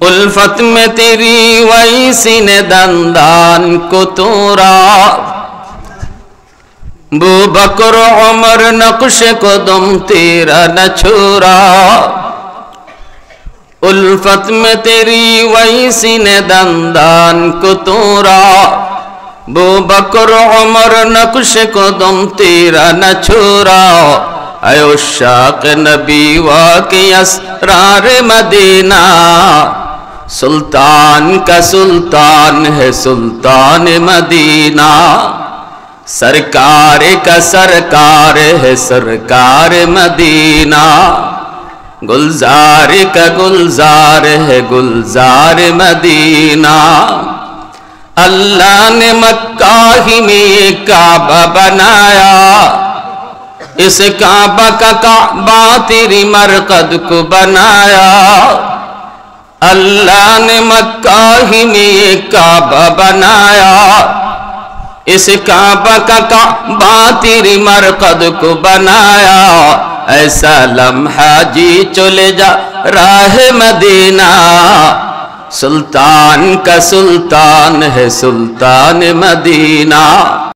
उल्फत में तेरी वही सीने दंदान को तोरा बू बकर उमर नक्श को दुम तेरा न छोरा उल्फत में तेरी वही सीने दंदान को तोरा बू बकर उमर नक्श को दुम तेरा न छोरा अयो शाक नबी वाक़ी असरार मदीना सुल्तान का सुल्तान है सुल्तान मदीना सरकार का सरकार है सरकार मदीना गुलजार का गुलजार है गुलजार मदीना अल्लाह ने मक्का ही में काबा बनाया इस काबा का काबा तेरी मरकद को बनाया अल्लाह ने मक्का ही में ये काबा बनाया इस काबा का काबा तेरी मरकद को बनाया ऐसा लम्हा जी चले जा राह मदीना सुल्तान का सुल्तान है सुल्तान मदीना।